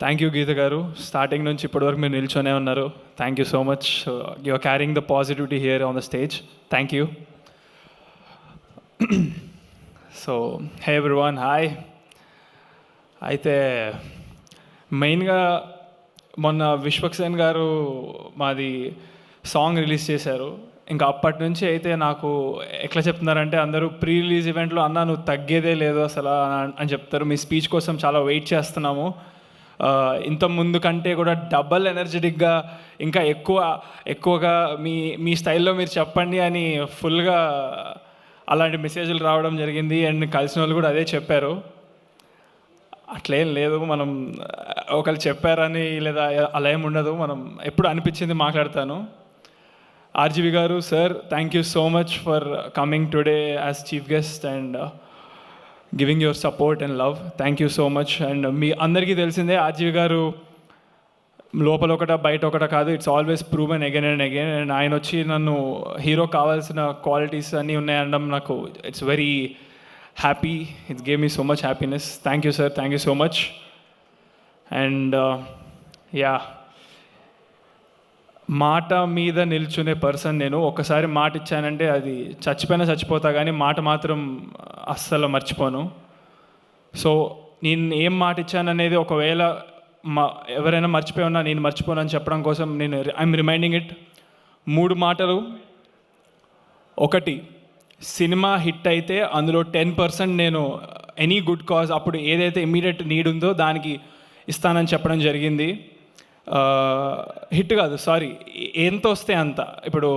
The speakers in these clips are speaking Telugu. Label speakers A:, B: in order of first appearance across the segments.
A: థ్యాంక్ యూ గీత గారు. స్టార్టింగ్ నుంచి ఇప్పటివరకు మీరు నిల్చొనే ఉన్నారు. Thank you so much. You are carrying the positivity here on the stage. Thank you. So hey everyone, hi. అయితే మెయిన్గా మొన్న విశ్వక్సేన్ గారు మాది సాంగ్ రిలీజ్ చేశారు. ఇంకా అప్పటి నుంచి అయితే నాకు ఎట్లా చెప్తున్నారంటే అందరూ ప్రీ రిలీజ్ ఈవెంట్లో అన్నా నువ్వు తగ్గేదే లేదు అసలు అని చెప్తారు. మీ స్పీచ్ కోసం చాలా వెయిట్ చేస్తున్నాము. ఇంత ముందు కంటే కూడా డబల్ ఎనర్జెటిక్గా ఇంకా ఎక్కువగా మీ స్టైల్లో మీరు చెప్పండి అని ఫుల్గా అలాంటి మెసేజ్లు రావడం జరిగింది. అండ్ కలిసిన వాళ్ళు కూడా అదే చెప్పారు. అట్లేం లేదు, మనం ఒకళ్ళు చెప్పారని లేదా అలా ఏమి ఉండదు. మనం ఎప్పుడు అనిపించింది మాట్లాడతాను. ఆర్జీవి గారు, sir, thank you so much for coming today as chief guest and giving your support and love. Thank you so much. And మీ అందరికీ తెలిసిందే ఆర్జీవి గారు లోపల ఒకట బయట ఒకట కాదు, it's always proven again and again. And ఆయన వచ్చి నన్ను హీరో కావాల్సిన క్వాలిటీస్ అన్నీ ఉన్నాయనడం నాకు it's very happy. It's gave me so much happiness. Thank you sir, thank you so much. And yeah, మాట మీద నిల్చునే పర్సన్ నేను. ఒక్కసారి మాట ఇచ్చానంటే అది చచ్చిపోతా, కానీ మాట మాత్రం అస్సలు మర్చిపోను. సో నేను ఏం మాట ఇచ్చాననేది ఒకవేళ ఎవరైనా మర్చిపోయి ఉన్నా నేను మర్చిపోను అని చెప్పడం కోసం నేను ఐఎమ్ రిమైండింగ్ ఇట్. 3 మాటలు. ఒకటి, సినిమా హిట్ అయితే అందులో 10% నేను ఎనీ గుడ్ కాజ్ అప్పుడు ఏదైతే ఇమ్మీడియట్ నీడ్ ఉందో దానికి ఇస్తానని చెప్పడం జరిగింది. హిట్ కాదు, సారీ, ఎంత వస్తే అంత. ఇప్పుడు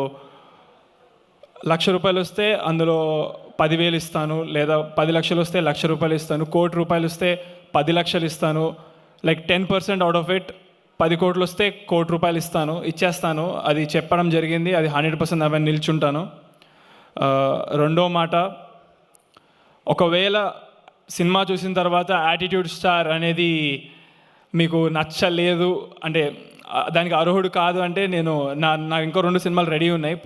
A: 1,00,000 రూపాయలు వస్తే అందులో 10,000 ఇస్తాను, లేదా 10 లక్షలు వస్తే 1,00,000 రూపాయలు ఇస్తాను, 1 కోటి రూపాయలు వస్తే 10 లక్షలు ఇస్తాను. లైక్ 10% అవుట్ ఆఫ్ ఇట్ 10 కోట్లు వస్తే 1 కోటి రూపాయలు ఇచ్చేస్తాను. అది చెప్పడం జరిగింది. అది 100% అవన్నీ నిల్చుంటాను. రెండో మాట, ఒకవేళ సినిమా చూసిన తర్వాత యాటిట్యూడ్ స్టార్ అనేది మీకు నచ్చలేదు అంటే దానికి అర్హుడు కాదు అంటే నా ఇంకో 2 సినిమాలు రెడీ ఉన్నాయి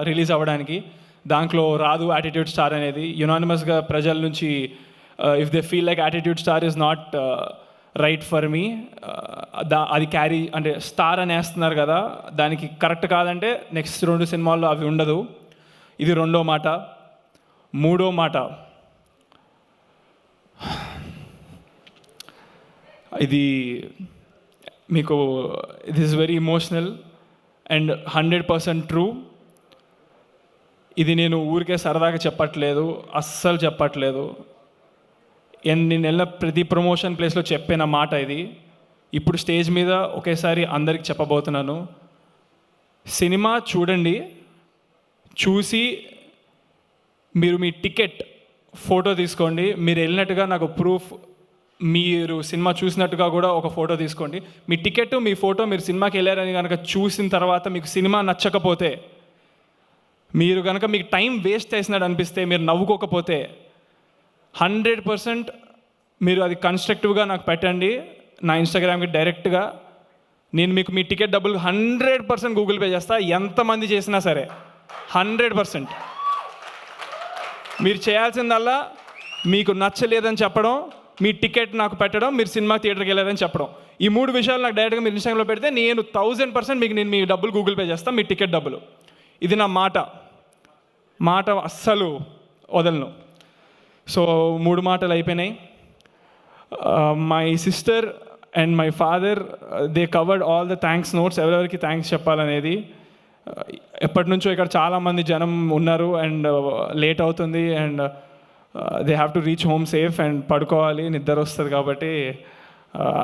A: రిలీజ్ అవ్వడానికి. దాంట్లో రాదు యాటిట్యూడ్ స్టార్ అనేది. యునానిమస్గా ప్రజల నుంచి if they feel like attitude star is not right for me, అది క్యారీ అంటే స్టార్ అని వేస్తున్నారు కదా, దానికి కరెక్ట్ కాదంటే నెక్స్ట్ 2 సినిమాల్లో అవి ఉండదు. ఇది రెండో మాట. మూడో మాట, ఇది మీకు it is very emotional and 100% true. ఇది నేను ఊరికే సరదాగా చెప్పట్లేదు, అస్సలు చెప్పట్లేదు. నేను వెళ్ళిన ప్రతి ప్రమోషన్ ప్లేస్లో చెప్పిన మాట ఇది. ఇప్పుడు స్టేజ్ మీద ఒకేసారి అందరికి చెప్పబోతున్నాను. సినిమా చూడండి, చూసి మీరు మీ టికెట్ ఫోటో తీసుకోండి. మీరు వెళ్ళినట్టుగా నాకు ప్రూఫ్, మీరు సినిమా చూసినట్టుగా కూడా ఒక ఫోటో తీసుకోండి. మీ టికెట్, మీ ఫోటో, మీరు సినిమాకి వెళ్ళారని కనుక చూసిన తర్వాత మీకు సినిమా నచ్చకపోతే, మీరు కనుక మీకు టైం వేస్ట్ చేసినట్టు అనిపిస్తే, మీరు నవ్వుకోకపోతే 100% మీరు అది కన్స్ట్రక్టివ్గా నాకు పెట్టండి నా ఇన్స్టాగ్రామ్కి డైరెక్ట్గా. నేను మీకు మీ టికెట్ డబ్బులు 100% గూగుల్ పే చేస్తా, ఎంతమంది చేసినా సరే. 100%. మీరు చేయాల్సిందల్లా మీకు నచ్చలేదని చెప్పడం, మీ టికెట్ నాకు పెట్టడం, మీరు సినిమా థియేటర్కి వెళ్ళారని చెప్పడం. ఈ 3 విషయాలు నాకు డైరెక్ట్గా మీరు ఇన్స్టాగ్రామ్లో పెడితే నేను 1000% మీకు నేను మీ డబ్బులు గూగుల్ పే చేస్తాను, మీ టికెట్ డబ్బులు. ఇది నా మాట అస్సలు వదలను. సో 3 మాటలు అయిపోయినాయి. My sister and my father they covered all the thanks notes. ఎవరెవరికి థ్యాంక్స్ చెప్పాలనేది. ఎప్పటి నుంచో ఇక్కడ చాలామంది జనం ఉన్నారు అండ్ లేట్ అవుతుంది and they have to reach home safe and పడుకోవాలి, నిద్ర వస్తుంది. కాబట్టి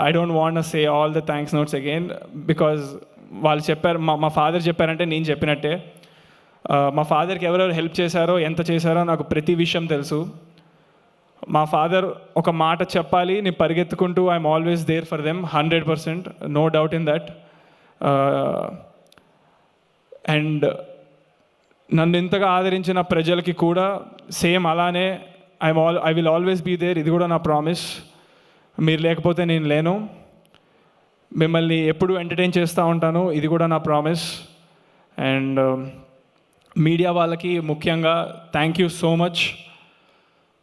A: I don't want say all the thanks notes again because వాళ్ళు చెప్పారు, మా ఫాదర్ చెప్పారంటే నేను చెప్పినట్టే. మా ఫాదర్కి ఎవరెవరు హెల్ప్ చేశారో, ఎంత చేశారో నాకు ప్రతి విషయం తెలుసు. మా ఫాదర్ ఒక మాట చెప్పాలి, నేను పరిగెత్తుకుంటూ I'm always there for them 100%, no doubt in that. And నన్ను ఇంతగా ఆదరించిన ప్రజలకి కూడా సేమ్ అలానే I will always be there. ఇది కూడా నా ప్రామిస్. మీరు లేకపోతే నేను లేను. మిమ్మల్ని ఎప్పుడు ఎంటర్టైన్ చేస్తూ ఉంటాను, ఇది కూడా నా ప్రామిస్. అండ్ మీడియా వాళ్ళకి ముఖ్యంగా థ్యాంక్ యూ సో మచ్.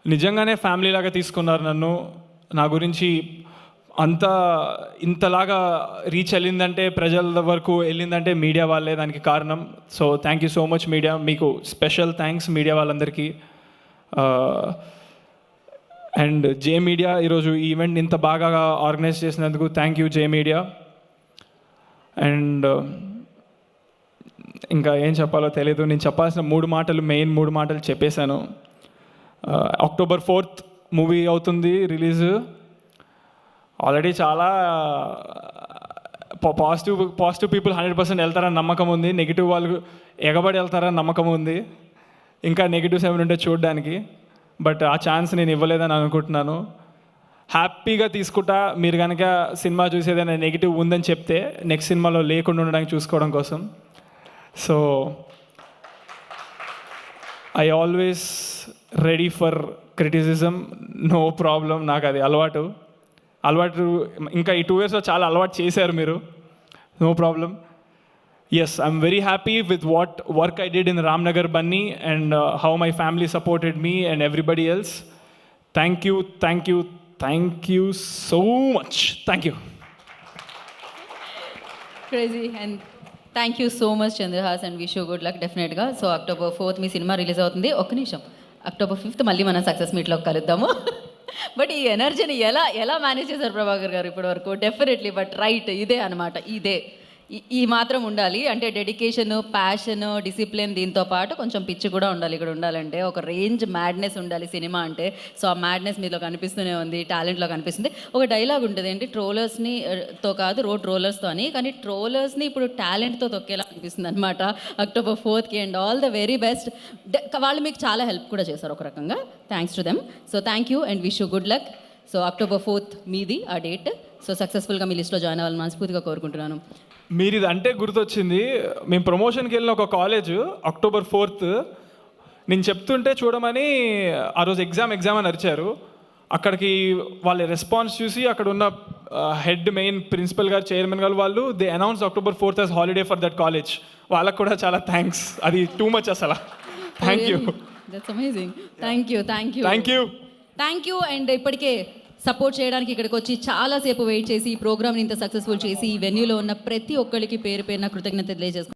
A: నిజంగానే ఫ్యామిలీ లాగా తీసుకున్నారు నన్ను. నా గురించి అంత ఇంతలాగా రీచ్ వెళ్ళిందంటే, ప్రజల వరకు వెళ్ళిందంటే మీడియా వాళ్ళే దానికి కారణం. So thank you so much media, మీకు స్పెషల్ థ్యాంక్స్ మీడియా వాళ్ళందరికీ. అండ్ జే మీడియా ఈరోజు ఈ ఈవెంట్ ఇంత బాగా ఆర్గనైజ్ చేసినందుకు thank you J media. And ఇంకా ఏం చెప్పాలో తెలియదు, నేను చెప్పాల్సిన మెయిన్ మూడు మాటలు చెప్పేశాను. October 4th మూవీ అవుతుంది రిలీజ్. ఆల్రెడీ చాలా పాజిటివ్ పీపుల్ 100% వెళ్తారని నమ్మకం ఉంది, నెగిటివ్ వాళ్ళు ఎగబడి వెళ్తారని నమ్మకం ఉంది. ఇంకా నెగిటివ్స్ ఏమైనా ఉంటే చూడడానికి, బట్ ఆ ఛాన్స్ నేను ఇవ్వలేదని అనుకుంటున్నాను. హ్యాపీగా తీసుకుంటా మీరు కనుక సినిమా చూసేదైనా నెగిటివ్ ఉందని చెప్తే నెక్స్ట్ సినిమాలో లేకుండా ఉండడానికి చూసుకోవడం కోసం. So I always ready for criticism, no problem. నాకు అది అలవాటు. ఇంకా ఈ 2 yearsలో చాలా అలవాటు చేశారు మీరు, no problem. Yes, I'm very happy with what work I did in Ramnagar Bunny and how my family supported me and everybody else. Thank you so much. Thank you.
B: Crazy, and thank you so much Chandrahas, and wish you good luck definitely గా. సో October 4th మీ సినిమా రిలీజ్ అవుతుంది. ఒక్క నిమిషం, October 5th మళ్ళీ మనం సక్సెస్ మీట్లో కలుద్దాము. బట్ ఈ ఎనర్జీని ఎలా మేనేజ్ చేశారు ప్రభాకర్ గారు ఇప్పటి వరకు? డెఫినెట్లీ, బట్ రైట్, ఇదే అనమాట, ఇదే ఈ మాత్రం ఉండాలి. అంటే డెడికేషన్, ప్యాషన్, డిసిప్లిన్, దీంతో పాటు కొంచెం పిచ్చి కూడా ఉండాలి ఇక్కడ ఉండాలంటే. ఒక రేంజ్ మ్యాడ్నెస్ ఉండాలి సినిమా అంటే. సో ఆ మ్యాడ్నెస్ మీలో కనిపిస్తూనే ఉంది, టాలెంట్లో కనిపిస్తుంది. ఒక డైలాగ్ ఉంటుంది ఏంటి, ట్రోలర్స్ని తో కాదు రోడ్ రోలర్స్తో అని, కానీ ట్రోలర్స్ని ఇప్పుడు టాలెంట్తో తొక్కేలా అనిపిస్తుంది అనమాట October 4th. And all the very best. వాళ్ళు మీకు చాలా హెల్ప్ కూడా చేశారు ఒక రకంగా, thanks to them. So thank you and wish you good luck. So October 4th మీది ఆ డేట్. సో సక్సెస్ఫుల్గా మీ లిస్ట్లో జాయిన్ అవ్వాలని మనస్ఫూర్తిగా కోరుకుంటున్నాను.
A: మీరు ఇది అంటే గుర్తొచ్చింది, మేము ప్రమోషన్కి వెళ్ళిన ఒక కాలేజ్ October 4th నేను చెప్తుంటే చూడమని ఆ రోజు ఎగ్జామ్ అని అరిచారు. అక్కడికి వాళ్ళ రెస్పాన్స్ చూసి అక్కడ ఉన్న హెడ్ మెయిన్ ప్రిన్సిపల్ గారు, చైర్మన్ గారు వాళ్ళు they announce October 4th as holiday for that college. వాళ్ళకు కూడా చాలా థ్యాంక్స్, అది టూ మచ్ అసలు. Thank you,
B: that's amazing. Thank you. And ఇప్పటికే సపోర్ట్ చేయడానికి ఇక్కడికి వచ్చి చాలాసేపు వెయిట్ చేసి ఈ ప్రోగ్రామ్ని ఇంత సక్సెస్ఫుల్ చేసి ఈ వెన్యూలో ఉన్న ప్రతి ఒక్కరికి పేరు పేరున కృతజ్ఞత తెలియజేసుకుంటాను.